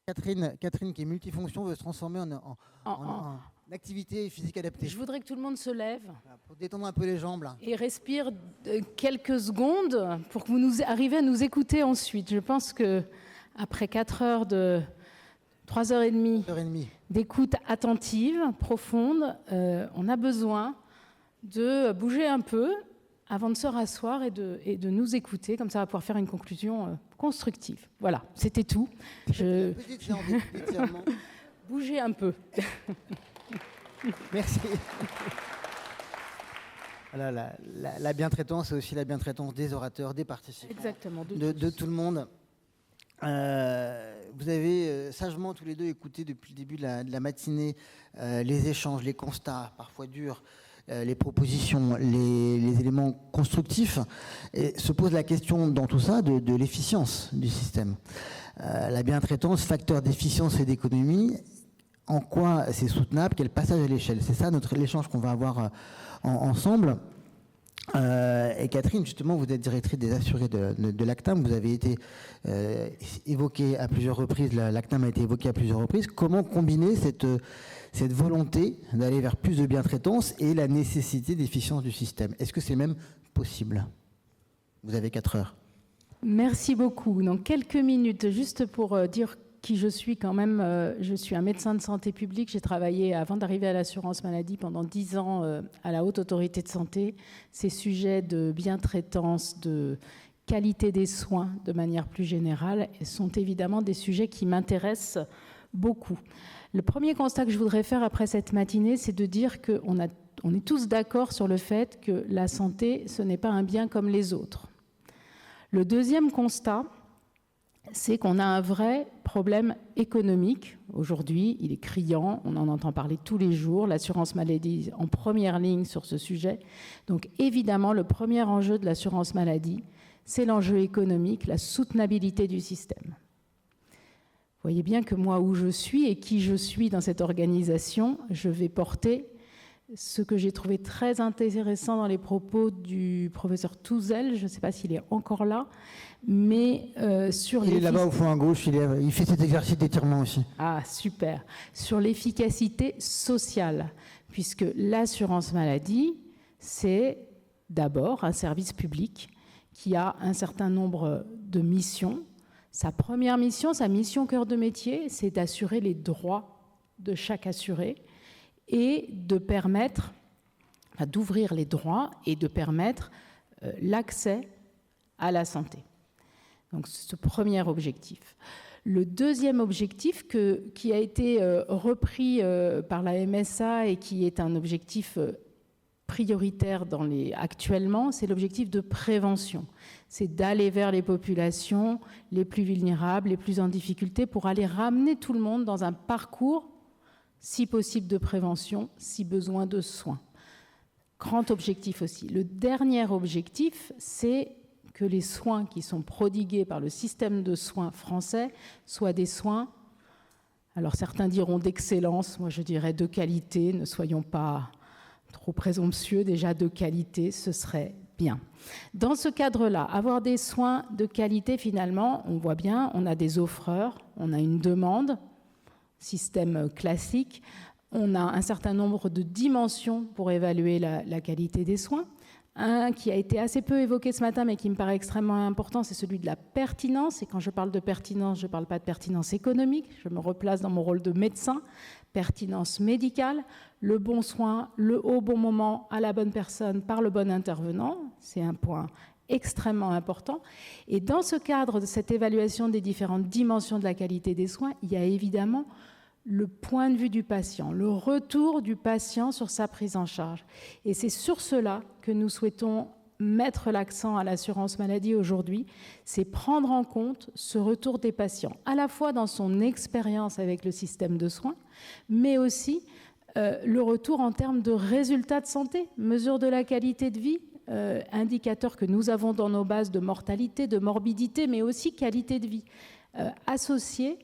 Catherine, qui est multifonction, veut se transformer en activité physique adaptée. Je voudrais que tout le monde se lève. Voilà, pour détendre un peu les jambes, là. Et respire quelques secondes pour que vous arriviez à nous écouter ensuite. Je pense que après 3h30 d'écoute attentive, profonde, on a besoin de bouger un peu avant de se rasseoir et de nous écouter. Comme ça, on va pouvoir faire une conclusion constructive. Voilà, c'était tout. Petite séance d'étirement. Bougez un peu. Merci. Voilà, la bientraitance, c'est aussi la bientraitance des orateurs, des participants. Exactement, de tout le monde. Vous avez sagement tous les deux écouté depuis le début de la matinée les échanges, les constats, parfois durs, les propositions, les éléments constructifs. Et se pose la question dans tout ça de l'efficience du système. La bientraitance, facteur d'efficience et d'économie, en quoi c'est soutenable, quel passage à l'échelle. C'est ça l'échange qu'on va avoir ensemble. Et Catherine, justement, vous êtes directrice des assurés de l'ACTAM. Vous avez été évoquée à plusieurs reprises, l'ACTAM a été évoquée à plusieurs reprises. Comment combiner cette volonté d'aller vers plus de bientraitance et la nécessité d'efficience du système? Est-ce que c'est même possible? Vous avez 4 heures. Merci beaucoup. Dans quelques minutes, juste pour dire qui je suis quand même, je suis un médecin de santé publique. J'ai travaillé, avant d'arriver à l'assurance maladie, pendant 10 ans à la Haute Autorité de Santé. Ces sujets de bientraitance, de qualité des soins de manière plus générale sont évidemment des sujets qui m'intéressent beaucoup. Le premier constat que je voudrais faire après cette matinée, c'est de dire qu'on est tous d'accord sur le fait que la santé, ce n'est pas un bien comme les autres. Le deuxième constat, c'est qu'on a un vrai problème économique. Aujourd'hui, il est criant, on en entend parler tous les jours, l'assurance maladie en première ligne sur ce sujet. Donc évidemment, le premier enjeu de l'assurance maladie, c'est l'enjeu économique, la soutenabilité du système. Vous voyez bien que moi, où je suis et qui je suis dans cette organisation, je vais porter ce que j'ai trouvé très intéressant dans les propos du professeur Touzel, je ne sais pas s'il est encore là, mais sur il est là-bas au fond à gauche, il fait cet exercice d'étirement aussi. Ah, super. Sur l'efficacité sociale, puisque l'assurance maladie, c'est d'abord un service public qui a un certain nombre de missions. Sa première mission, sa mission cœur de métier, c'est d'assurer les droits de chaque assuré et de permettre, d'ouvrir les droits et de permettre l'accès à la santé. Donc, c'est ce premier objectif. Le deuxième objectif qui a été repris par la MSA et qui est un objectif prioritaire actuellement, c'est l'objectif de prévention. C'est d'aller vers les populations les plus vulnérables, les plus en difficulté, pour aller ramener tout le monde dans un parcours, si possible de prévention, si besoin de soins. Grand objectif aussi. Le dernier objectif, c'est que les soins qui sont prodigués par le système de soins français soient des soins, alors certains diront d'excellence, moi je dirais de qualité, ne soyons pas trop présomptueux, déjà de qualité, ce serait bien. Dans ce cadre-là, avoir des soins de qualité, finalement, on voit bien, on a des offreurs, on a une demande, système classique, on a un certain nombre de dimensions pour évaluer la qualité des soins. Un qui a été assez peu évoqué ce matin, mais qui me paraît extrêmement important, c'est celui de la pertinence. Et quand je parle de pertinence, je ne parle pas de pertinence économique, je me replace dans mon rôle de médecin. Pertinence médicale, le bon soin, au bon moment, à la bonne personne, par le bon intervenant, c'est un point extrêmement important. Et dans ce cadre de cette évaluation des différentes dimensions de la qualité des soins, il y a évidemment le point de vue du patient, le retour du patient sur sa prise en charge. Et c'est sur cela que nous souhaitons mettre l'accent à l'assurance maladie aujourd'hui, c'est prendre en compte ce retour des patients, à la fois dans son expérience avec le système de soins, mais aussi le retour en termes de résultats de santé, mesure de la qualité de vie, indicateurs que nous avons dans nos bases de mortalité, de morbidité, mais aussi qualité de vie, associés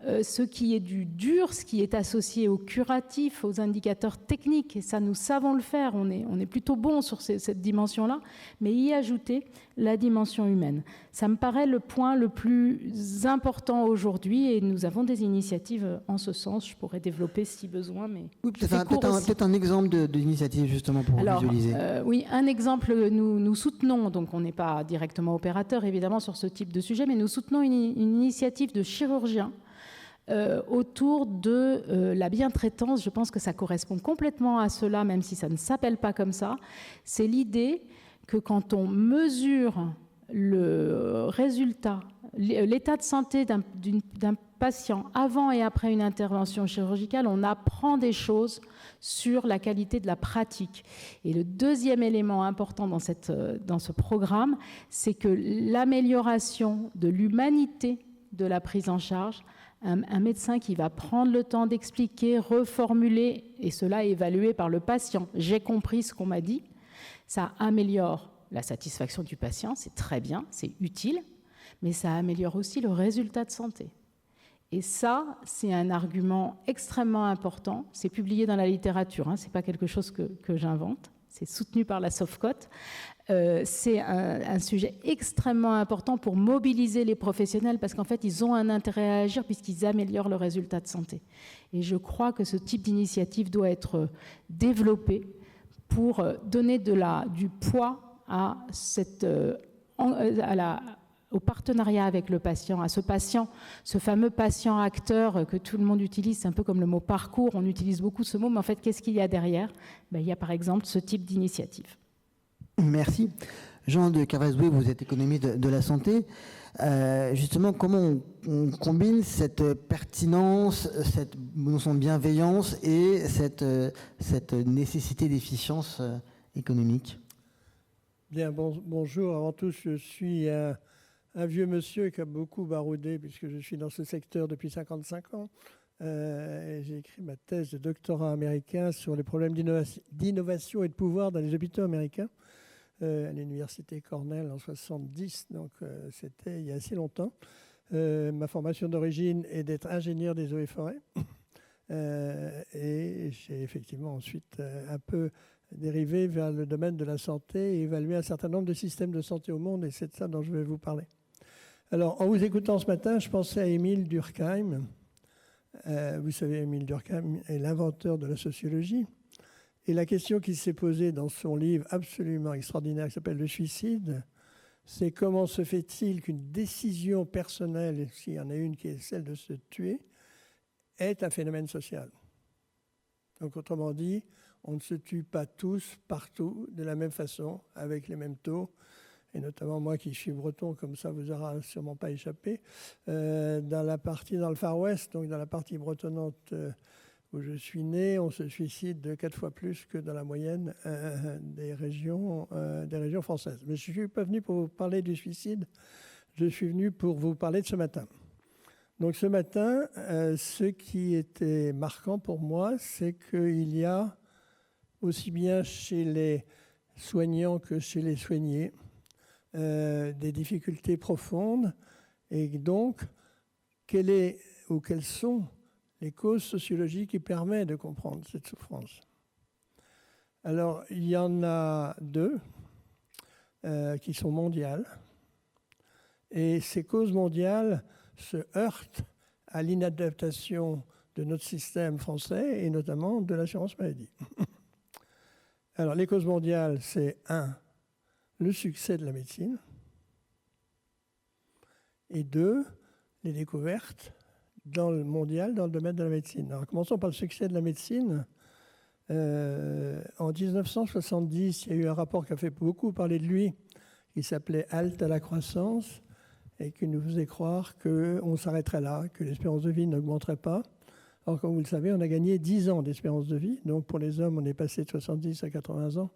ce qui est du dur, ce qui est associé au curatif, aux indicateurs techniques, et ça nous savons le faire, on est plutôt bon sur cette dimension-là, mais y ajouter la dimension humaine. Ça me paraît le point le plus important aujourd'hui, et nous avons des initiatives en ce sens, je pourrais développer si besoin, mais oui, peut-être un exemple d'initiative justement pour visualiser. Oui, un exemple, nous soutenons, donc on n'est pas directement opérateur évidemment sur ce type de sujet, mais nous soutenons une initiative de chirurgiens autour de la bientraitance. Je pense que ça correspond complètement à cela, même si ça ne s'appelle pas comme ça. C'est l'idée que quand on mesure le résultat, l'état de santé d'un patient avant et après une intervention chirurgicale, on apprend des choses sur la qualité de la pratique. Et le deuxième élément important dans ce programme, c'est que l'amélioration de l'humanité de la prise en charge, un médecin qui va prendre le temps d'expliquer, reformuler, et cela est évalué par le patient. J'ai compris ce qu'on m'a dit. Ça améliore la satisfaction du patient, c'est très bien, c'est utile, mais ça améliore aussi le résultat de santé. Et ça, c'est un argument extrêmement important. C'est publié dans la littérature, ce n'est pas quelque chose que j'invente, c'est soutenu par la SOFCOT. C'est un sujet extrêmement important pour mobiliser les professionnels parce qu'en fait, ils ont un intérêt à agir puisqu'ils améliorent le résultat de santé. Et je crois que ce type d'initiative doit être développé pour donner du poids à au partenariat avec le patient, à ce fameux patient acteur que tout le monde utilise, c'est un peu comme le mot parcours, on utilise beaucoup ce mot, mais en fait, qu'est-ce qu'il y a derrière ? Il y a par exemple ce type d'initiative. Merci. Jean de Carvazoué, vous êtes économiste de la santé. Justement, comment on combine cette pertinence, cette notion de bienveillance et cette nécessité d'efficience économique ? Bien, bonjour. Avant tout, je suis un vieux monsieur qui a beaucoup baroudé puisque je suis dans ce secteur depuis 55 ans. J'ai écrit ma thèse de doctorat américain sur les problèmes d'innovation et de pouvoir dans les hôpitaux américains à l'université Cornell en 70, donc c'était il y a assez longtemps. Ma formation d'origine est d'être ingénieur des eaux et forêts. Et j'ai effectivement ensuite un peu dérivé vers le domaine de la santé et évalué un certain nombre de systèmes de santé au monde, et c'est de ça dont je vais vous parler. Alors, en vous écoutant ce matin, je pensais à Émile Durkheim. Vous savez, Émile Durkheim est l'inventeur de la sociologie. Et la question qui s'est posée dans son livre absolument extraordinaire qui s'appelle « Le suicide », c'est comment se fait-il qu'une décision personnelle, s'il y en a une qui est celle de se tuer, est un phénomène social. Donc, autrement dit, on ne se tue pas tous, partout, de la même façon, avec les mêmes taux. Et notamment moi qui suis breton, comme ça vous aura sûrement pas échappé, dans le Far West, donc dans la partie bretonnante où je suis né, on se suicide de 4 fois plus que dans la moyenne des régions françaises. Mais je ne suis pas venu pour vous parler du suicide, je suis venu pour vous parler de ce matin. Donc ce matin, ce qui était marquant pour moi, c'est qu'il y a, aussi bien chez les soignants que chez les soignés, des difficultés profondes. Et donc, quelles sont les causes sociologiques qui permettent de comprendre cette souffrance? Alors, il y en a 2 qui sont mondiales. Et ces causes mondiales se heurtent à l'inadaptation de notre système français et notamment de l'assurance maladie. Alors, les causes mondiales, c'est 1, le succès de la médecine, et 2, les découvertes dans le mondial, dans le domaine de la médecine. Alors, commençons par le succès de la médecine. En 1970, il y a eu un rapport qui a fait beaucoup parler de lui, qui s'appelait « Halte à la croissance », et qui nous faisait croire qu'on s'arrêterait là, que l'espérance de vie n'augmenterait pas. Alors, comme vous le savez, on a gagné 10 ans d'espérance de vie. Donc, pour les hommes, on est passé de 70 à 80 ans.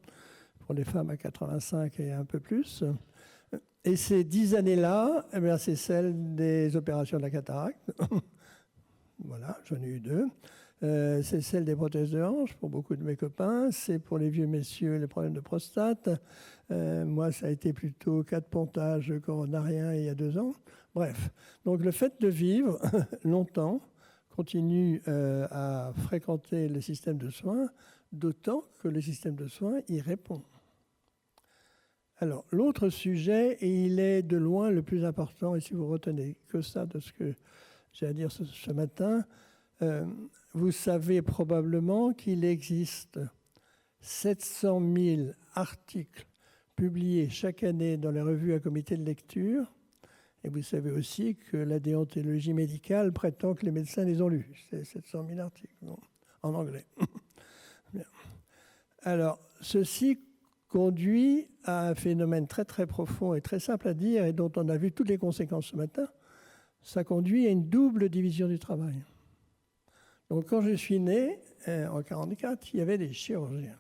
Pour les femmes, à 85 et un peu plus. Et ces 10 années-là, eh bien, c'est celle des opérations de la cataracte. Voilà, j'en ai eu 2. C'est celle des prothèses de hanche pour beaucoup de mes copains. C'est pour les vieux messieurs les problèmes de prostate. Moi, ça a été plutôt 4 pontages coronariens il y a 2 ans. Bref, donc le fait de vivre longtemps continue à fréquenter le système de soins, d'autant que le système de soins y répond. Alors, l'autre sujet, et il est de loin le plus important, et si vous retenez que ça de ce que j'ai à dire ce matin, vous savez probablement qu'il existe 700 000 articles publiés chaque année dans les revues à comité de lecture, et vous savez aussi que la déontologie médicale prétend que les médecins les ont lus. C'est 700 000 articles, bon, en anglais. Bien. Alors, ceci conduit à un phénomène très très profond et très simple à dire et dont on a vu toutes les conséquences ce matin. Ça conduit à une double division du travail. Donc quand je suis né, en 1944, il y avait des chirurgiens.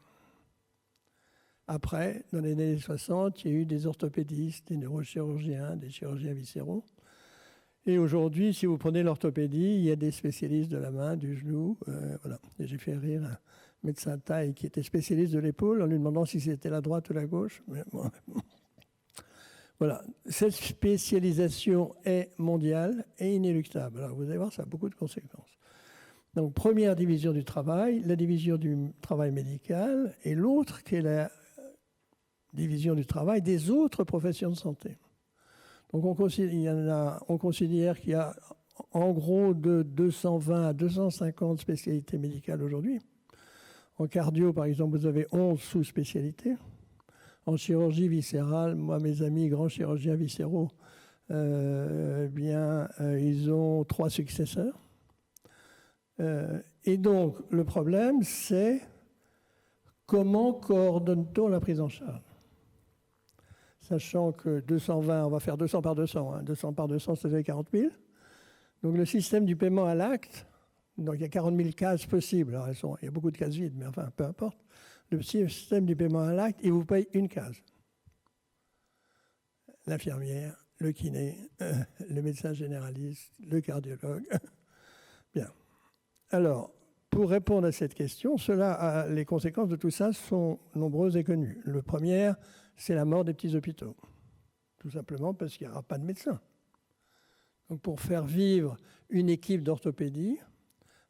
Après, dans les années 60, il y a eu des orthopédistes, des neurochirurgiens, des chirurgiens viscéraux. Et aujourd'hui, si vous prenez l'orthopédie, il y a des spécialistes de la main, du genou. Voilà. Et j'ai fait rire un médecin taille qui était spécialiste de l'épaule en lui demandant si c'était la droite ou la gauche. Mais bon. Voilà. Cette spécialisation est mondiale et inéluctable. Alors vous allez voir, ça a beaucoup de conséquences. Donc première division du travail, la division du travail médical, et l'autre qui est la division du travail des autres professions de santé. Donc on considère qu'il y a en gros de 220 à 250 spécialités médicales aujourd'hui. En cardio, par exemple, vous avez 11 sous-spécialités. En chirurgie viscérale, moi, mes amis grands chirurgiens viscéraux, ils ont 3 successeurs. Et donc, le problème, c'est comment coordonne-t-on la prise en charge ? Sachant que 220, on va faire 200 par 200. Hein. 200 par 200, ça fait 40 000. Donc, le système du paiement à l'acte, donc il y a 40 000 cases possibles. Alors, il y a beaucoup de cases vides, mais enfin, peu importe. Le système du paiement à l'acte, il vous paye une case. L'infirmière, le kiné, le médecin généraliste, le cardiologue. Bien. Alors, pour répondre à cette question, les conséquences de tout ça sont nombreuses et connues. Le premier, c'est la mort des petits hôpitaux. Tout simplement parce qu'il n'y aura pas de médecin. Donc, pour faire vivre une équipe d'orthopédie,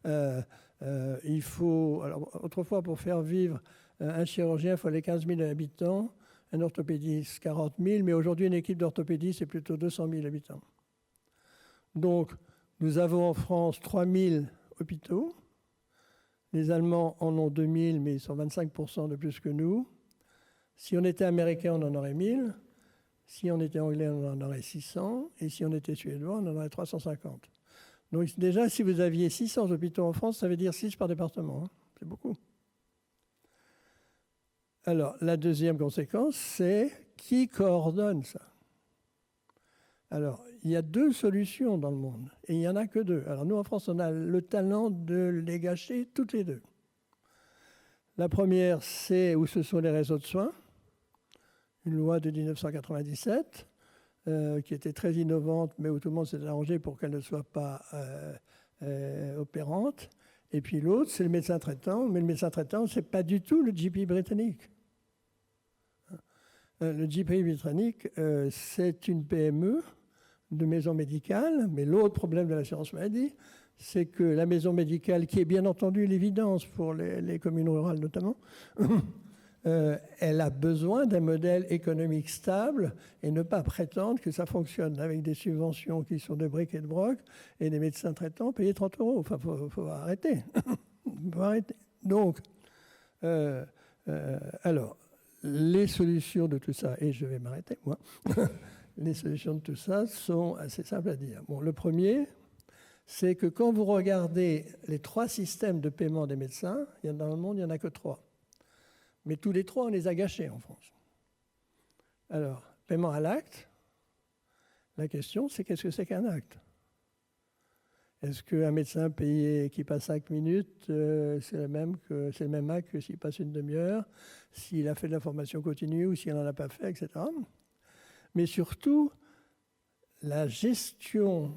il faut... Alors, autrefois, pour faire vivre un chirurgien, il fallait 15 000 habitants, un orthopédiste 40 000, mais aujourd'hui, une équipe d'orthopédie, c'est plutôt 200 000 habitants. Donc, nous avons en France 3 000 hôpitaux. Les Allemands en ont 2 000, mais ils sont 25% de plus que nous. Si on était américain, on en aurait 1 000. Si on était anglais, on en aurait 600. Et si on était suédois, on en aurait 350. Donc déjà, si vous aviez 600 hôpitaux en France, ça veut dire 6 par département. Hein. C'est beaucoup. Alors, la deuxième conséquence, c'est qui coordonne ça ? Alors, il y a 2 solutions dans le monde, et il n'y en a que 2. Alors, nous, en France, on a le talent de les gâcher toutes les 2. La première, c'est où ce sont les réseaux de soins, une loi de 1997, qui était très innovante, mais où tout le monde s'est arrangé pour qu'elle ne soit pas opérante. Et puis l'autre, c'est le médecin traitant, mais le médecin traitant, ce n'est pas du tout le GP britannique. Le GP britannique, c'est une PME de maison médicale, mais l'autre problème de l'assurance maladie, c'est que la maison médicale, qui est bien entendu l'évidence pour les communes rurales notamment, elle a besoin d'un modèle économique stable et ne pas prétendre que ça fonctionne avec des subventions qui sont de briques et de broc et des médecins traitants payés 30 €. Enfin, il faut arrêter. Faut arrêter. Donc, alors, les solutions de tout ça, et je vais m'arrêter, moi, les solutions de tout ça sont assez simples à dire. Bon, le premier, c'est que quand vous regardez les 3 systèmes de paiement des médecins, dans le monde, il n'y en a que 3. Mais tous les 3, on les a gâchés en France. Alors, paiement à l'acte, la question, c'est qu'est-ce que c'est qu'un acte ? Est-ce qu'un médecin payé qui passe 5 minutes, c'est le même acte que s'il passe une demi-heure, s'il a fait de la formation continue ou s'il n'en a pas fait, etc. Mais surtout, la gestion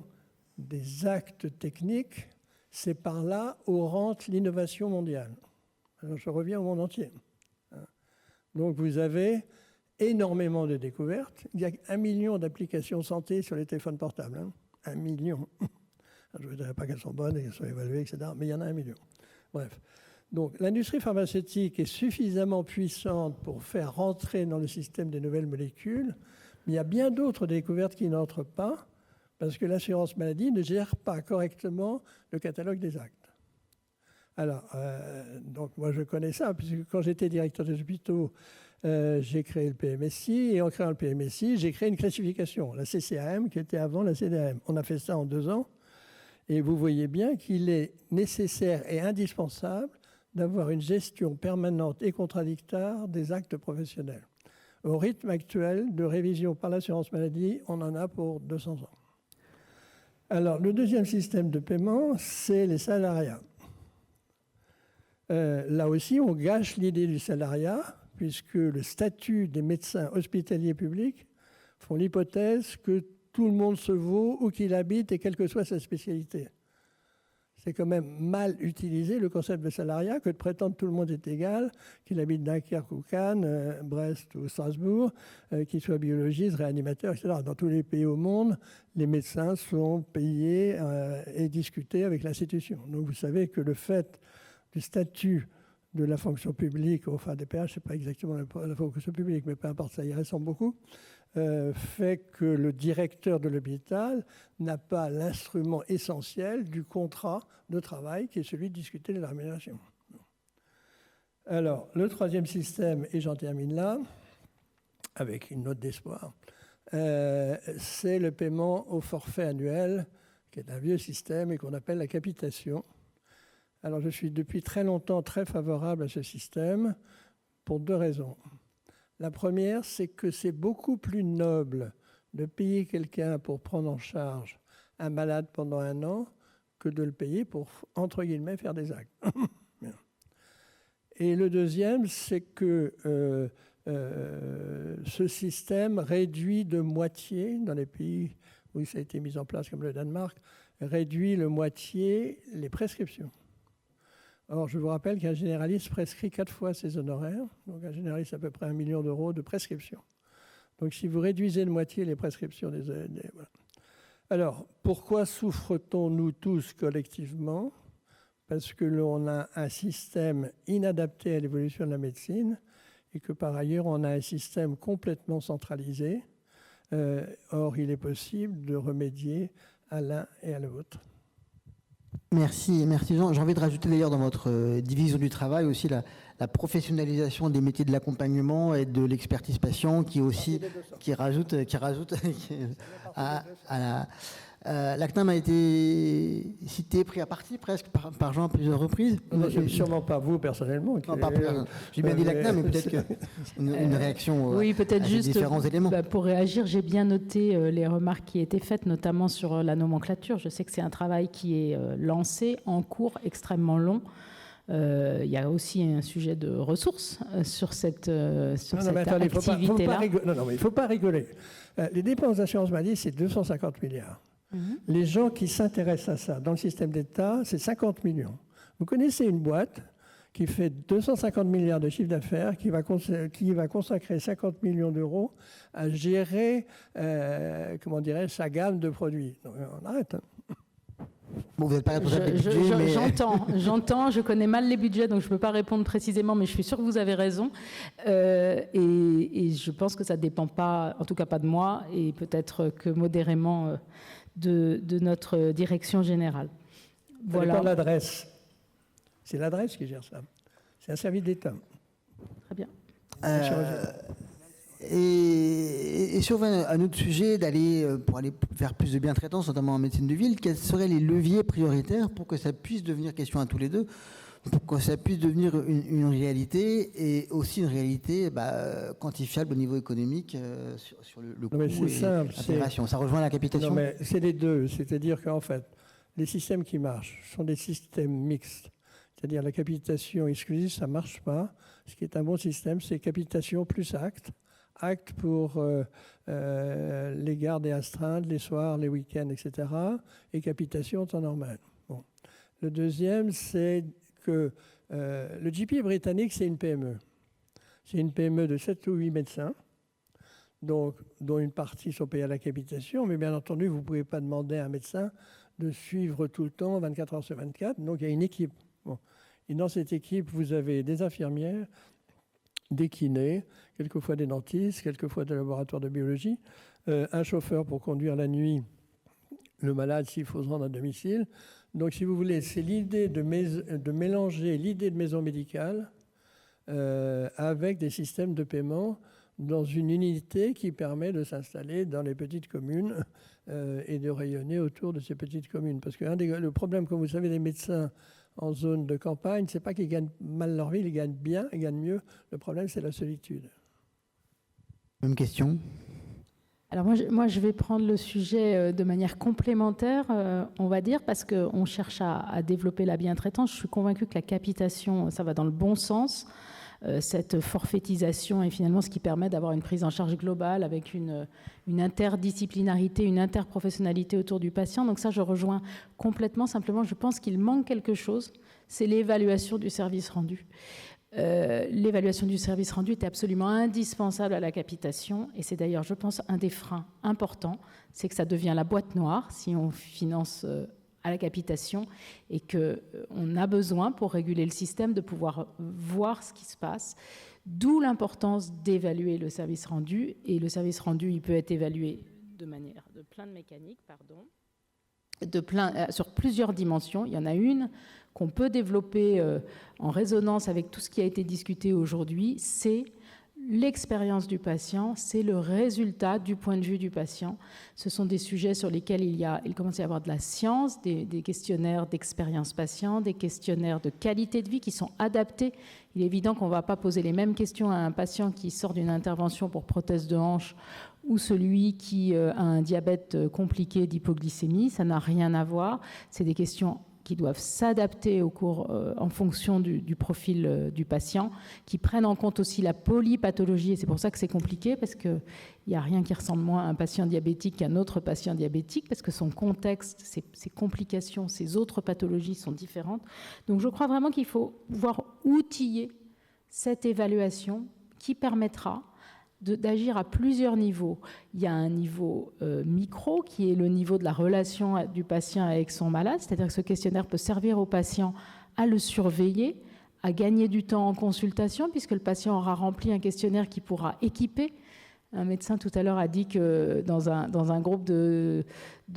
des actes techniques, c'est par là où rentre l'innovation mondiale. Alors je reviens au monde entier. Donc vous avez énormément de découvertes. Il y a 1 million d'applications santé sur les téléphones portables. 1 million. Je ne dirais pas qu'elles sont bonnes et qu'elles sont évaluées, etc. Mais il y en a 1 million. Bref. Donc l'industrie pharmaceutique est suffisamment puissante pour faire rentrer dans le système des nouvelles molécules. Mais il y a bien d'autres découvertes qui n'entrent pas parce que l'assurance maladie ne gère pas correctement le catalogue des actes. Alors, donc moi je connais ça, puisque quand j'étais directeur des hôpitaux, j'ai créé le PMSI, et en créant le PMSI, j'ai créé une classification, la CCAM, qui était avant la CDAM. On a fait ça en 2 ans, et vous voyez bien qu'il est nécessaire et indispensable d'avoir une gestion permanente et contradictoire des actes professionnels. Au rythme actuel de révision par l'assurance maladie, on en a pour 200 ans. Alors, le deuxième système de paiement, c'est les salariats. Là aussi, on gâche l'idée du salariat, puisque le statut des médecins hospitaliers publics font l'hypothèse que tout le monde se vaut où qu'il habite et quelle que soit sa spécialité. C'est quand même mal utilisé le concept de salariat que de prétendre que tout le monde est égal, qu'il habite Dunkerque ou Cannes, Brest ou Strasbourg, qu'il soit biologiste, réanimateur, etc. Dans tous les pays au monde, les médecins sont payés et discutés avec l'institution. Donc vous savez que le fait du statut de la fonction publique, enfin des PH, ce n'est pas exactement la fonction publique, mais peu importe, ça y ressemble beaucoup, fait que le directeur de l'hôpital n'a pas l'instrument essentiel du contrat de travail qui est celui de discuter de la rémunération. Alors, le troisième système, et j'en termine là, avec une note d'espoir, c'est le paiement au forfait annuel, qui est un vieux système et qu'on appelle la capitation. Alors, je suis depuis très longtemps très favorable à ce système pour 2 raisons. La première, c'est que c'est beaucoup plus noble de payer quelqu'un pour prendre en charge un malade pendant 1 an que de le payer pour, entre guillemets, faire des actes. Et le deuxième, c'est que ce système réduit de moitié, dans les pays où ça a été mis en place, comme le Danemark, réduit de moitié les prescriptions. Or, je vous rappelle qu'un généraliste prescrit 4 fois ses honoraires. Donc, un généraliste, à peu près 1 million d'euros de prescription. Donc, si vous réduisez de moitié les prescriptions voilà. Alors, pourquoi souffre-t-on, nous tous, collectivement? Parce que l'on a un système inadapté à l'évolution de la médecine et que, par ailleurs, on a un système complètement centralisé. Or, il est possible de remédier à l'un et à l'autre. Merci Jean. J'ai envie de rajouter d'ailleurs dans votre division du travail aussi la professionnalisation des métiers de l'accompagnement et de l'expertise patient qui rajoute à la... la CNAM a été citée, pris à partie presque par Jean à plusieurs reprises. Sûrement pas vous personnellement. Non, pas j'ai bien dit la CNAM, mais peut-être qu'une réaction oui, peut-être à juste ces différents éléments. Pour réagir, j'ai bien noté les remarques qui étaient faites, notamment sur la nomenclature. Je sais que c'est un travail qui est lancé, en cours, extrêmement long. Il y a aussi un sujet de ressources sur cette activité-là. Non, mais il ne faut pas rigoler. Les dépenses d'assurance maladie, c'est 250 milliards. Les gens qui s'intéressent à ça dans le système d'État, c'est 50 millions. Vous connaissez une boîte qui fait 250 milliards de chiffre d'affaires, qui va consacrer 50 millions d'euros à gérer sa gamme de produits. Donc, on arrête. Bon, vous n'êtes pas responsable des budgets, mais... J'entends, je connais mal les budgets, donc je ne peux pas répondre précisément, mais je suis sûre que vous avez raison. Et je pense que ça ne dépend pas, en tout cas pas de moi, et peut-être que modérément de notre direction générale. Ça dépend de l'adresse. C'est l'adresse qui gère ça. C'est un service d'État. Très bien. Et sur un autre sujet, pour aller vers plus de bientraitance, notamment en médecine de ville, quels seraient les leviers prioritaires pour que ça puisse devenir, question à tous les deux, pour que ça puisse devenir une réalité et aussi une réalité quantifiable au niveau économique sur le coût et l'opération. Ça rejoint la capitation. Non, mais c'est les deux. C'est-à-dire qu'en fait, les systèmes qui marchent sont des systèmes mixtes. C'est-à-dire la capitation exclusive, ça ne marche pas. Ce qui est un bon système, c'est capitation plus acte. Acte pour les gardes et astreintes, les soirs, les week-ends, etc. Et capitation en temps normal. Bon. Le deuxième, c'est que le GP britannique, c'est une PME. C'est une PME de 7 ou 8 médecins, donc, dont une partie sont payés à la capitation, mais bien entendu, vous ne pouvez pas demander à un médecin de suivre tout le temps, 24 heures sur 24. Donc, il y a une équipe. Bon. Et dans cette équipe, vous avez des infirmières, des kinés, quelquefois des dentistes, quelquefois des laboratoires de biologie, un chauffeur pour conduire la nuit le malade s'il faut se rendre à domicile. Donc, si vous voulez, c'est l'idée de mélanger l'idée de maison médicale avec des systèmes de paiement dans une unité qui permet de s'installer dans les petites communes et de rayonner autour de ces petites communes. Parce que le problème, comme vous savez, des médecins en zone de campagne, c'est pas qu'ils gagnent mal leur vie, ils gagnent bien, ils gagnent mieux. Le problème, c'est la solitude. Même question. Alors moi, je vais prendre le sujet de manière complémentaire, on va dire, parce qu'on cherche à développer la bientraitance. Je suis convaincue que la capitation, ça va dans le bon sens. Cette forfaitisation est finalement ce qui permet d'avoir une prise en charge globale avec une interdisciplinarité, une interprofessionnalité autour du patient. Donc ça, je rejoins complètement. Simplement, je pense qu'il manque quelque chose, c'est l'évaluation du service rendu. L'évaluation du service rendu est absolument indispensable à la capitation et c'est d'ailleurs, je pense, un des freins importants, c'est que ça devient la boîte noire si on finance à la capitation et qu'on a besoin pour réguler le système de pouvoir voir ce qui se passe, d'où l'importance d'évaluer le service rendu et le service rendu, il peut être évalué de plein de mécaniques, sur plusieurs dimensions. Il y en a une qu'on peut développer en résonance avec tout ce qui a été discuté aujourd'hui, c'est l'expérience du patient, c'est le résultat du point de vue du patient. Ce sont des sujets sur lesquels il commence à y avoir de la science, des questionnaires d'expérience patient, des questionnaires de qualité de vie qui sont adaptés. Il est évident qu'on ne va pas poser les mêmes questions à un patient qui sort d'une intervention pour prothèse de hanche ou celui qui a un diabète compliqué d'hypoglycémie. Ça n'a rien à voir. C'est des questions qui doivent s'adapter en fonction du profil du patient, qui prennent en compte aussi la polypathologie. Et c'est pour ça que c'est compliqué, parce qu'il n'y a rien qui ressemble moins à un patient diabétique qu'à un autre patient diabétique, parce que son contexte, ses complications, ses autres pathologies sont différentes. Donc je crois vraiment qu'il faut pouvoir outiller cette évaluation qui permettra d'agir à plusieurs niveaux. Il y a un niveau micro qui est le niveau de la relation du patient avec son malade, c'est-à-dire que ce questionnaire peut servir au patient à le surveiller, à gagner du temps en consultation, puisque le patient aura rempli un questionnaire qui pourra équiper. Un médecin tout à l'heure a dit que dans un groupe de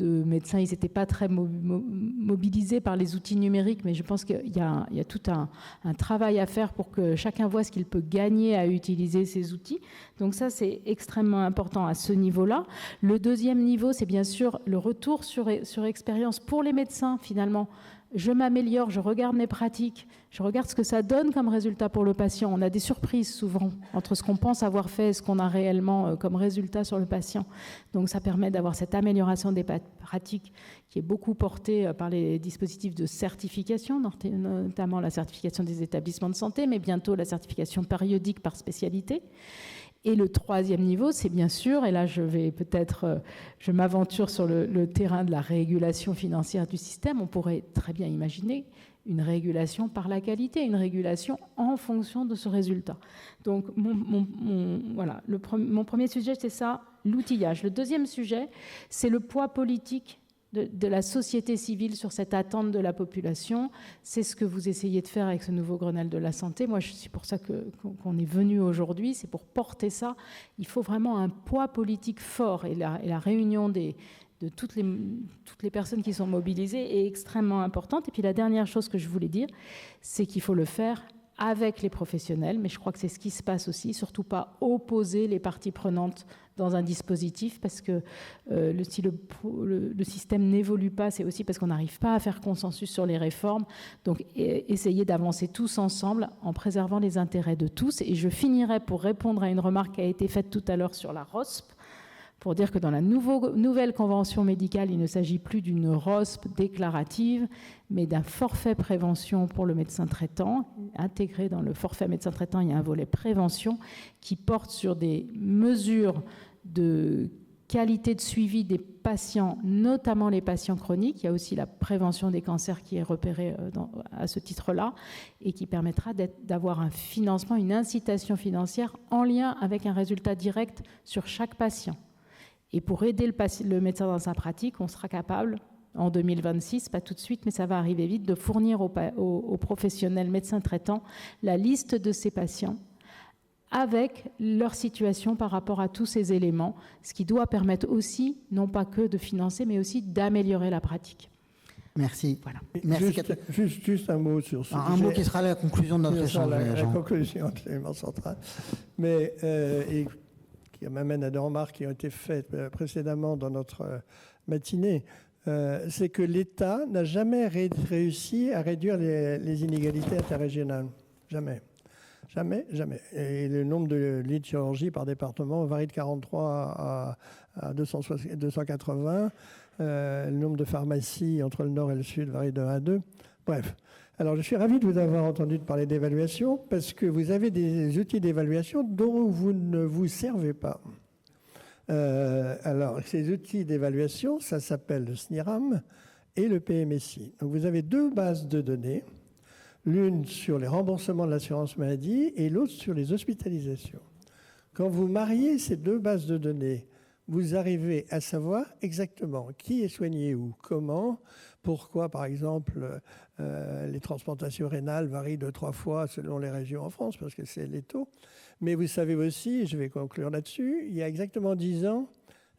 médecins, ils n'étaient pas très mobilisés par les outils numériques, mais je pense qu'il y a tout un travail à faire pour que chacun voit ce qu'il peut gagner à utiliser ces outils. Donc ça, c'est extrêmement important à ce niveau-là. Le deuxième niveau, c'est bien sûr le retour sur expérience pour les médecins, finalement. Je m'améliore, je regarde mes pratiques, je regarde ce que ça donne comme résultat pour le patient. On a des surprises souvent entre ce qu'on pense avoir fait et ce qu'on a réellement comme résultat sur le patient. Donc ça permet d'avoir cette amélioration des pratiques qui est beaucoup portée par les dispositifs de certification, notamment la certification des établissements de santé, mais bientôt la certification périodique par spécialité. Et le troisième niveau, c'est bien sûr, et là je m'aventure sur le terrain de la régulation financière du système, on pourrait très bien imaginer une régulation par la qualité, une régulation en fonction de ce résultat. Donc mon premier sujet, c'est ça, l'outillage. Le deuxième sujet, c'est le poids politique de la société civile sur cette attente de la population. C'est ce que vous essayez de faire avec ce nouveau Grenelle de la santé. Moi, c'est pour ça qu'on est venu aujourd'hui, c'est pour porter ça. Il faut vraiment un poids politique fort et la réunion de toutes les personnes qui sont mobilisées est extrêmement importante. Et puis la dernière chose que je voulais dire, c'est qu'il faut le faire avec les professionnels, mais je crois que c'est ce qui se passe aussi, surtout pas opposer les parties prenantes dans un dispositif, parce que si le système n'évolue pas, c'est aussi parce qu'on n'arrive pas à faire consensus sur les réformes. Donc essayer d'avancer tous ensemble en préservant les intérêts de tous. Et je finirai pour répondre à une remarque qui a été faite tout à l'heure sur la ROSP, pour dire que dans la nouvelle convention médicale, il ne s'agit plus d'une ROSP déclarative, mais d'un forfait prévention pour le médecin traitant. Intégré dans le forfait médecin traitant, il y a un volet prévention qui porte sur des mesures qualité de suivi des patients, notamment les patients chroniques. Il y a aussi la prévention des cancers qui est repérée à ce titre-là et qui permettra d'avoir un financement, une incitation financière en lien avec un résultat direct sur chaque patient. Et pour aider le médecin dans sa pratique, on sera capable, en 2026, pas tout de suite, mais ça va arriver vite, de fournir aux professionnels médecins traitants la liste de ces patients avec leur situation par rapport à tous ces éléments, ce qui doit permettre aussi, non pas que de financer, mais aussi d'améliorer la pratique. Merci. Voilà. Merci. Juste un mot sur ce Un mot qui sera la conclusion de notre échange. La conclusion absolument centrale. Mais, et qui m'amène à des remarques qui ont été faites précédemment dans notre matinée, c'est que l'État n'a jamais réussi à réduire les inégalités interrégionales. Jamais. Jamais, jamais. Et le nombre de lits de chirurgie par département varie de 43 à 280. Le nombre de pharmacies entre le nord et le sud varie de 1 à 2. Bref. Alors, je suis ravi de vous avoir entendu parler d'évaluation parce que vous avez des outils d'évaluation dont vous ne vous servez pas. Alors, ces outils d'évaluation, ça s'appelle le SNIRAM et le PMSI. Donc, vous avez deux bases de données. L'une sur les remboursements de l'assurance maladie et l'autre sur les hospitalisations. Quand vous mariez ces deux bases de données, vous arrivez à savoir exactement qui est soigné où, comment, pourquoi, par exemple, les transplantations rénales varient de 3 fois selon les régions en France, parce que c'est les taux. Mais vous savez aussi, je vais conclure là-dessus, il y a exactement 10 ans,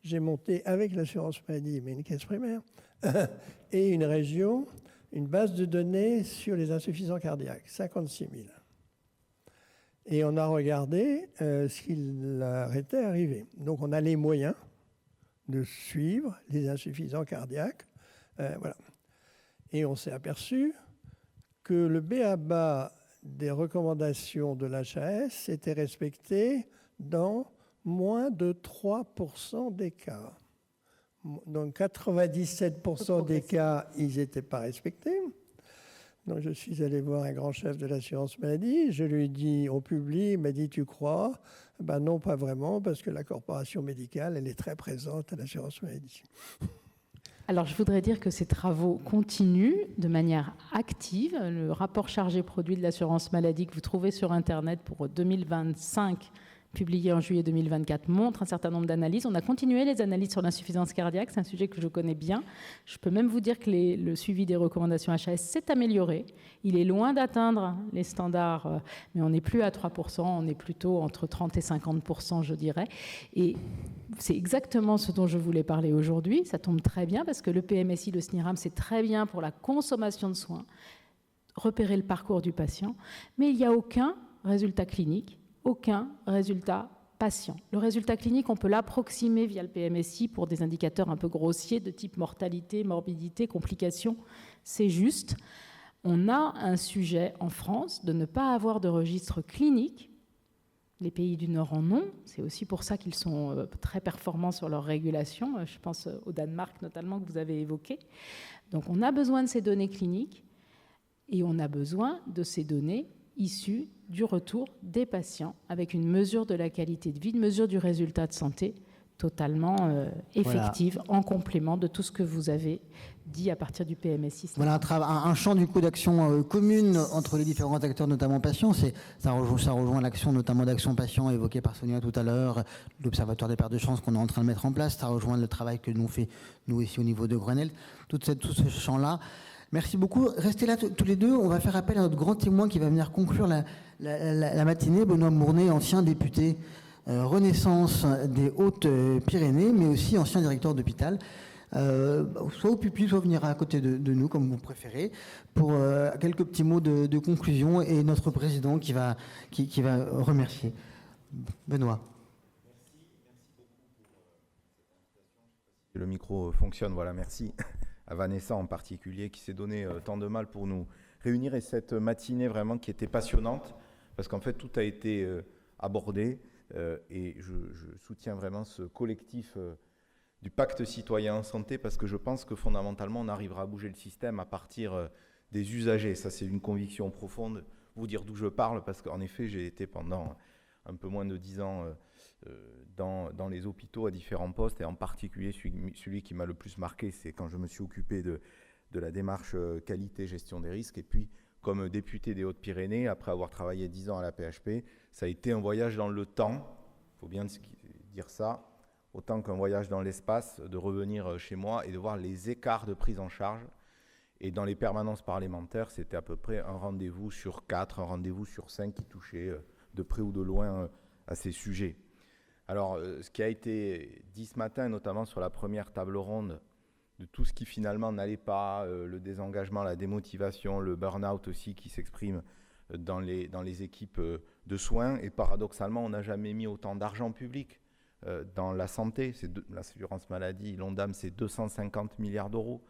j'ai monté avec l'assurance maladie, mais une caisse primaire, et une région, une base de données sur les insuffisants cardiaques, 56 000. Et on a regardé ce qu'il était arrivé. Donc on a les moyens de suivre les insuffisants cardiaques. Voilà. Et on s'est aperçu que le b.a.-ba des recommandations de l'HAS était respecté dans moins de 3% des cas. Donc 97% des cas, ils n'étaient pas respectés. Donc je suis allé voir un grand chef de l'assurance maladie, je lui ai dit, on publie, il m'a dit, tu crois? Ben non, pas vraiment, parce que la corporation médicale, elle est très présente à l'assurance maladie. Alors je voudrais dire que ces travaux continuent de manière active. Le rapport chargé produit de l'assurance maladie que vous trouvez sur Internet pour 2025, publié en juillet 2024, montre un certain nombre d'analyses. On a continué les analyses sur l'insuffisance cardiaque, c'est un sujet que je connais bien. Je peux même vous dire que le suivi des recommandations HAS s'est amélioré. Il est loin d'atteindre les standards, mais on n'est plus à 3%, on est plutôt entre 30 et 50%, je dirais. Et c'est exactement ce dont je voulais parler aujourd'hui. Ça tombe très bien parce que le PMSI, le SNIRAM, c'est très bien pour la consommation de soins, repérer le parcours du patient, mais il n'y a aucun résultat clinique, aucun résultat patient. Le résultat clinique, on peut l'approximer via le PMSI pour des indicateurs un peu grossiers de type mortalité, morbidité, complications. C'est juste. On a un sujet en France de ne pas avoir de registre clinique. Les pays du Nord en ont. C'est aussi pour ça qu'ils sont très performants sur leur régulation. Je pense au Danemark notamment que vous avez évoqué. Donc on a besoin de ces données cliniques et on a besoin de ces données issues du retour des patients avec une mesure de la qualité de vie, une mesure du résultat de santé totalement effective, voilà, en complément de tout ce que vous avez dit à partir du PMSI. Voilà un champ du coup d'action commune entre les différents acteurs, notamment patients. Ça rejoint l'action notamment d'action patient évoquée par Sonia tout à l'heure, l'Observatoire des pertes de chance qu'on est en train de mettre en place. Ça rejoint le travail que nous fait nous ici au niveau de Grenelle, tout ce champ-là. Merci beaucoup. Restez là tous les deux. On va faire appel à notre grand témoin qui va venir conclure la matinée, Benoît Mournet, ancien député Renaissance des Hautes-Pyrénées, mais aussi ancien directeur d'hôpital. Soit au pupitre, soit venir à côté de nous, comme vous préférez, pour quelques petits mots de conclusion et notre président qui va remercier. Benoît. Merci beaucoup pour cette invitation. Le micro fonctionne, voilà, merci à Vanessa en particulier qui s'est donné tant de mal pour nous réunir et cette matinée vraiment qui était passionnante parce qu'en fait tout a été abordé et je soutiens vraiment ce collectif du pacte citoyen en santé parce que je pense que fondamentalement on arrivera à bouger le système à partir des usagers. Ça c'est une conviction profonde, vous dire d'où je parle parce qu'en effet j'ai été pendant un peu moins de 10 ans dans les hôpitaux à différents postes, et en particulier celui qui m'a le plus marqué, c'est quand je me suis occupé de la démarche qualité gestion des risques. Et puis, comme député des Hautes-Pyrénées, après avoir travaillé 10 ans à la PHP, ça a été un voyage dans le temps, il faut bien dire ça, autant qu'un voyage dans l'espace, de revenir chez moi et de voir les écarts de prise en charge. Et dans les permanences parlementaires, c'était à peu près un rendez-vous sur 4, un rendez-vous sur 5 qui touchait de près ou de loin à ces sujets. Alors, ce qui a été dit ce matin, notamment sur la première table ronde, de tout ce qui finalement n'allait pas, le désengagement, la démotivation, le burn-out aussi qui s'exprime dans les équipes de soins. Et paradoxalement, on n'a jamais mis autant d'argent public dans la santé. L'assurance maladie, l'ONDAM, c'est 250 milliards d'euros.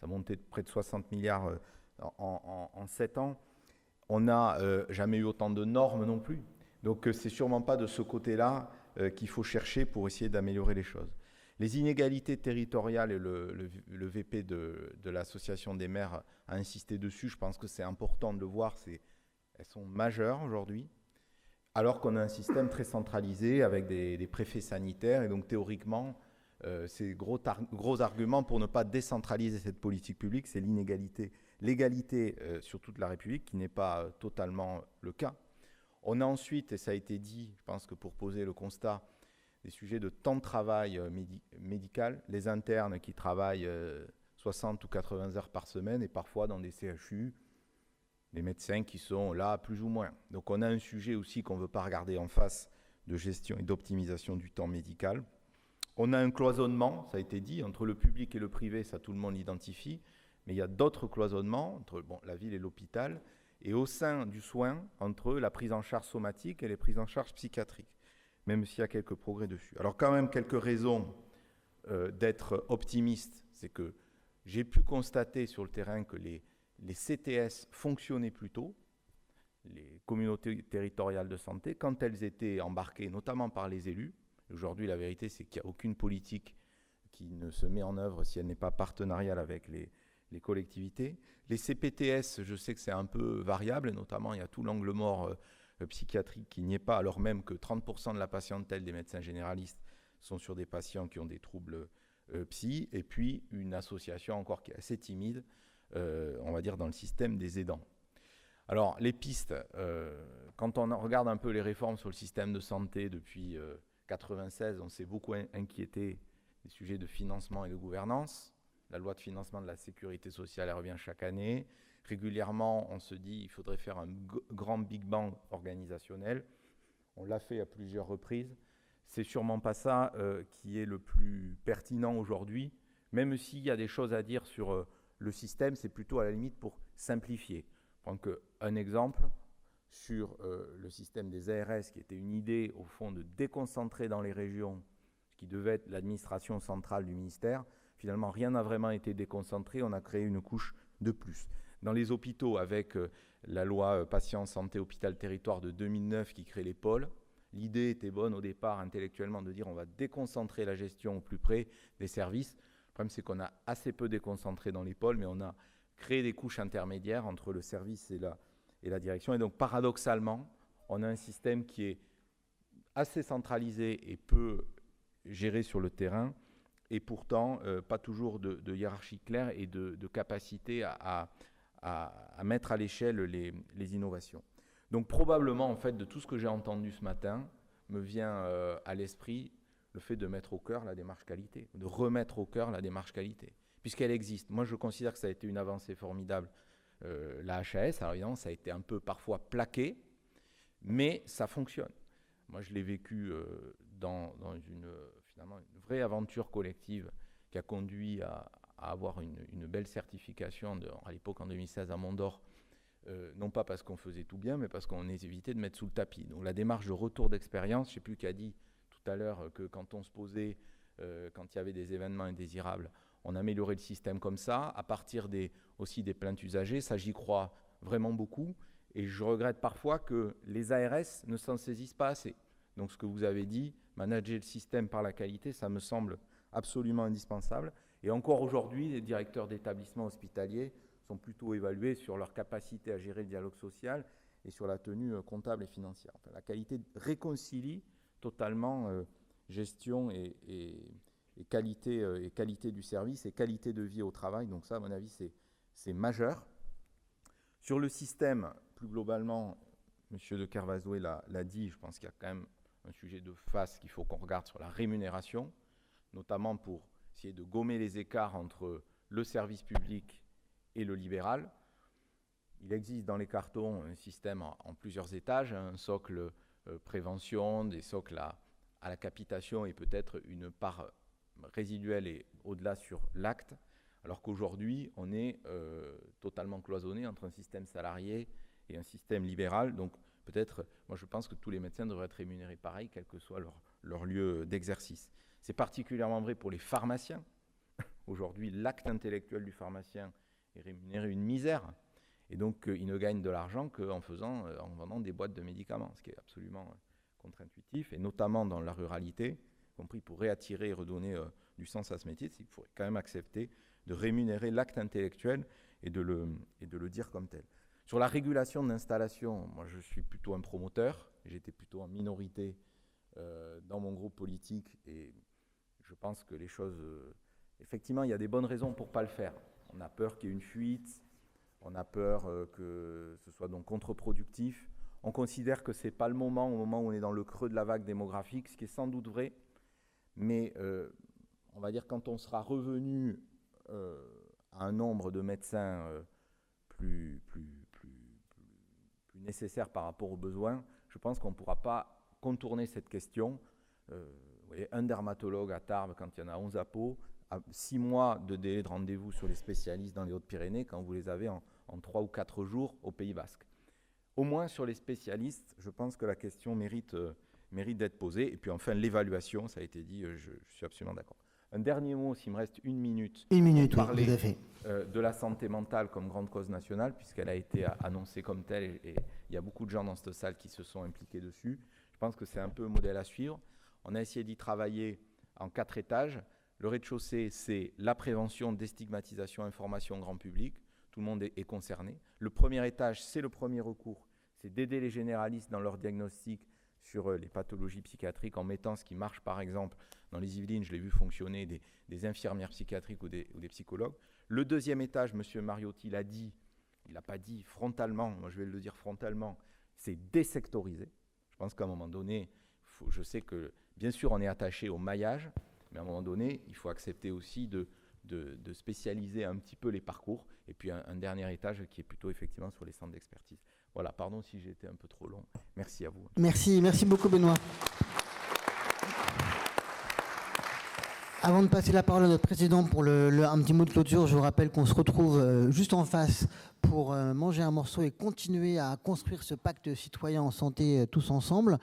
Ça a monté de près de 60 milliards en 7 ans. On n'a jamais eu autant de normes non plus. Donc, c'est sûrement pas de ce côté-là qu'il faut chercher pour essayer d'améliorer les choses. Les inégalités territoriales, et le VP de l'Association des maires a insisté dessus, je pense que c'est important de le voir, elles sont majeures aujourd'hui, alors qu'on a un système très centralisé avec des préfets sanitaires, et donc théoriquement, c'est gros argument pour ne pas décentraliser cette politique publique, c'est l'égalité sur toute la République, qui n'est pas totalement le cas. On a ensuite, et ça a été dit, je pense que pour poser le constat, des sujets de temps de travail médical, les internes qui travaillent 60 ou 80 heures par semaine, et parfois dans des CHU, les médecins qui sont là plus ou moins. Donc on a un sujet aussi qu'on ne veut pas regarder en face de gestion et d'optimisation du temps médical. On a un cloisonnement, ça a été dit, entre le public et le privé, ça tout le monde l'identifie, mais il y a d'autres cloisonnements entre la ville et l'hôpital, et au sein du soin, entre la prise en charge somatique et les prises en charge psychiatriques, même s'il y a quelques progrès dessus. Alors quand même, quelques raisons d'être optimiste, c'est que j'ai pu constater sur le terrain que les CTS fonctionnaient plutôt, les communautés territoriales de santé, quand elles étaient embarquées, notamment par les élus. Aujourd'hui, la vérité, c'est qu'il n'y a aucune politique qui ne se met en œuvre si elle n'est pas partenariale avec les collectivités. Les CPTS, je sais que c'est un peu variable, et notamment il y a tout l'angle mort psychiatrique qui n'y est pas, alors même que 30% de la patientèle des médecins généralistes sont sur des patients qui ont des troubles psy, et puis une association encore qui est assez timide, on va dire dans le système des aidants. Alors les pistes, quand on regarde un peu les réformes sur le système de santé depuis 1996, on s'est beaucoup inquiété des sujets de financement et de gouvernance. La loi de financement de la sécurité sociale, elle revient chaque année. Régulièrement, on se dit qu'il faudrait faire un grand Big Bang organisationnel. On l'a fait à plusieurs reprises. C'est sûrement pas ça qui est le plus pertinent aujourd'hui, même s'il y a des choses à dire sur le système, c'est plutôt à la limite pour simplifier. Je prends un exemple sur le système des ARS, qui était une idée, au fond, de déconcentrer dans les régions ce qui devait être l'administration centrale du ministère. Finalement, rien n'a vraiment été déconcentré, on a créé une couche de plus. Dans les hôpitaux, avec la loi Patient Santé Hôpital Territoire de 2009 qui crée les pôles, l'idée était bonne au départ intellectuellement de dire on va déconcentrer la gestion au plus près des services. Le problème, c'est qu'on a assez peu déconcentré dans les pôles, mais on a créé des couches intermédiaires entre le service et la direction. Et donc, paradoxalement, on a un système qui est assez centralisé et peu géré sur le terrain, et pourtant pas toujours de hiérarchie claire et de capacité à mettre à l'échelle les innovations. Donc probablement, en fait, de tout ce que j'ai entendu ce matin, me vient à l'esprit le fait de mettre au cœur la démarche qualité, de remettre au cœur la démarche qualité, puisqu'elle existe. Moi, je considère que ça a été une avancée formidable, la HAS. Alors évidemment, ça a été un peu parfois plaqué, mais ça fonctionne. Moi, je l'ai vécu dans finalement une vraie aventure collective qui a conduit à avoir une belle certification à l'époque en 2016 à Mont-d'Or, non pas parce qu'on faisait tout bien, mais parce qu'on évitait de mettre sous le tapis. Donc la démarche de retour d'expérience, je ne sais plus qui a dit tout à l'heure que quand on se posait, quand il y avait des événements indésirables, on améliorait le système comme ça, à partir aussi des plaintes usagées. Ça, j'y crois vraiment beaucoup. Et je regrette parfois que les ARS ne s'en saisissent pas assez. Donc ce que vous avez dit, manager le système par la qualité, ça me semble absolument indispensable. Et encore aujourd'hui, les directeurs d'établissements hospitaliers sont plutôt évalués sur leur capacité à gérer le dialogue social et sur la tenue comptable et financière. Enfin, la qualité réconcilie totalement gestion et qualité du service et qualité de vie au travail. Donc ça, à mon avis, c'est majeur. Sur le système, plus globalement, M. de Kervazoé l'a dit, je pense qu'il y a quand même un sujet de face qu'il faut qu'on regarde sur la rémunération, notamment pour essayer de gommer les écarts entre le service public et le libéral. Il existe dans les cartons un système en plusieurs étages, un socle prévention, des socles à la capitation et peut-être une part résiduelle et au-delà sur l'acte, alors qu'aujourd'hui, on est totalement cloisonné entre un système salarié et un système libéral. Donc peut-être, moi je pense que tous les médecins devraient être rémunérés pareil, quel que soit leur lieu d'exercice. C'est particulièrement vrai pour les pharmaciens. Aujourd'hui, l'acte intellectuel du pharmacien est rémunéré une misère. Et donc, il ne gagne de l'argent qu'en en vendant des boîtes de médicaments, ce qui est absolument contre-intuitif, et notamment dans la ruralité, y compris pour réattirer et redonner du sens à ce métier, il faudrait quand même accepter de rémunérer l'acte intellectuel et de le dire comme tel. Sur la régulation de l'installation, moi je suis plutôt un promoteur, j'étais plutôt en minorité dans mon groupe politique, et je pense que les choses... effectivement, il y a des bonnes raisons pour ne pas le faire. On a peur qu'il y ait une fuite, on a peur que ce soit donc contre-productif. On considère que ce n'est pas le moment, au moment où on est dans le creux de la vague démographique, ce qui est sans doute vrai. Mais on va dire quand on sera revenu à un nombre de médecins plus nécessaire par rapport aux besoins, je pense qu'on ne pourra pas contourner cette question. Vous voyez, un dermatologue à Tarbes, quand il y en a 11 à Pau, à 6 mois de délai de rendez-vous sur les spécialistes dans les Hautes-Pyrénées, quand vous les avez en 3 ou 4 jours au Pays Basque. Au moins sur les spécialistes, je pense que la question mérite d'être posée. Et puis enfin, l'évaluation, ça a été dit, je suis absolument d'accord. Un dernier mot, s'il me reste une minute. Une minute, pour oui, parler tout à fait. de la santé mentale comme grande cause nationale, puisqu'elle a été annoncée comme telle, et il y a beaucoup de gens dans cette salle qui se sont impliqués dessus. Je pense que c'est un peu un modèle à suivre. On a essayé d'y travailler en 4 étages. Le rez-de-chaussée, c'est la prévention, déstigmatisation, information grand public. Tout le monde est concerné. Le premier étage, c'est le premier recours. C'est d'aider les généralistes dans leur diagnostic sur les pathologies psychiatriques en mettant ce qui marche, par exemple, dans les Yvelines, je l'ai vu fonctionner, des infirmières psychiatriques ou des psychologues. Le deuxième étage, M. Mariotti l'a dit, il n'a pas dit frontalement, moi je vais le dire frontalement, c'est désectoriser. Je pense qu'à un moment donné, je sais que, bien sûr, on est attaché au maillage, mais à un moment donné, il faut accepter aussi de spécialiser un petit peu les parcours. Et puis un dernier étage qui est plutôt effectivement sur les centres d'expertise. Voilà, pardon si j'ai été un peu trop long. Merci à vous. Merci beaucoup Benoît. Avant de passer la parole à notre président pour un petit mot de clôture, je vous rappelle qu'on se retrouve juste en face pour manger un morceau et continuer à construire ce pacte citoyen en santé tous ensemble.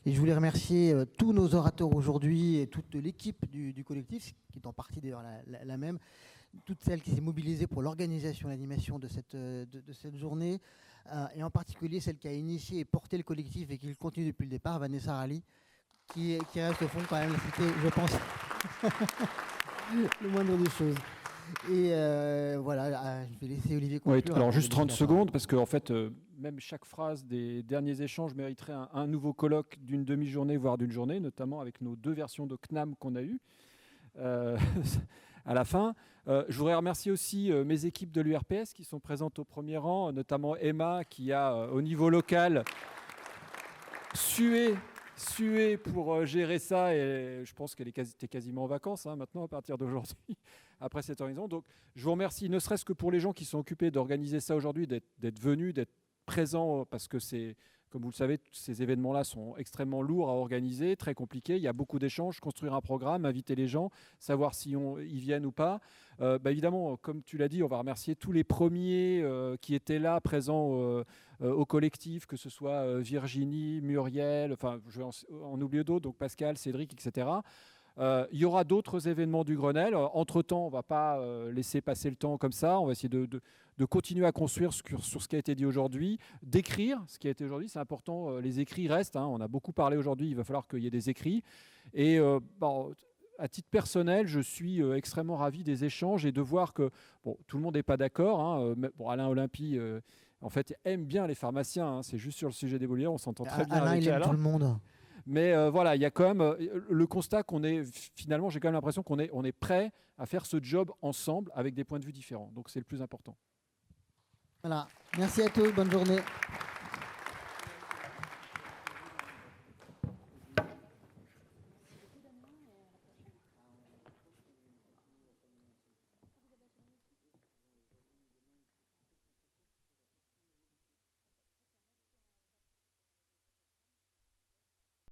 Et je voulais remercier tous nos orateurs aujourd'hui et toute l'équipe du collectif, qui est en partie d'ailleurs la même, toutes celles qui s'est mobilisée pour l'organisation et l'animation de cette journée, et en particulier celle qui a initié et porté le collectif et qui le continue depuis le départ, Vanessa Rally, qui reste au fond quand même, c'était, je pense, le moindre des choses. Et voilà, je vais laisser Olivier conclure. Oui, alors juste 30 secondes, parce qu'en fait, même chaque phrase des derniers échanges mériterait un nouveau colloque d'une demi-journée, voire d'une journée, notamment avec nos 2 versions de CNAM qu'on a eues à la fin. Je voudrais remercier aussi mes équipes de l'URPS qui sont présentes au premier rang, notamment Emma qui a, au niveau local, sué pour gérer ça, et je pense qu'elle était quasiment en vacances maintenant à partir d'aujourd'hui, après cette horizon. Donc je vous remercie, ne serait-ce que pour les gens qui sont occupés d'organiser ça aujourd'hui, d'être venus, d'être présents, parce que c'est, comme vous le savez, ces événements-là sont extrêmement lourds à organiser, très compliqués. Il y a beaucoup d'échanges, construire un programme, inviter les gens, savoir si ils viennent ou pas. Évidemment, comme tu l'as dit, on va remercier tous les premiers qui étaient là, présents au collectif, que ce soit Virginie, Muriel, enfin, je vais en oublier d'autres, donc Pascal, Cédric, etc. Il y aura d'autres événements du Grenelle. Entre-temps, on ne va pas laisser passer le temps comme ça. On va essayer de continuer à construire sur ce qui a été dit aujourd'hui, d'écrire ce qui a été aujourd'hui. C'est important, les écrits restent. On a beaucoup parlé aujourd'hui, il va falloir qu'il y ait des écrits. Et à titre personnel, je suis extrêmement ravi des échanges et de voir que tout le monde n'est pas d'accord. Alain Olympie en fait, aime bien les pharmaciens. Hein. C'est juste sur le sujet des bolières, on s'entend très bien Alain, avec il aime Alain. tout le monde. Mais voilà, il y a quand même le constat qu'on est, finalement, j'ai quand même l'impression qu'on est, on est prêt à faire ce job ensemble avec des points de vue différents. Donc c'est le plus important. Voilà. Merci à tous. Bonne journée.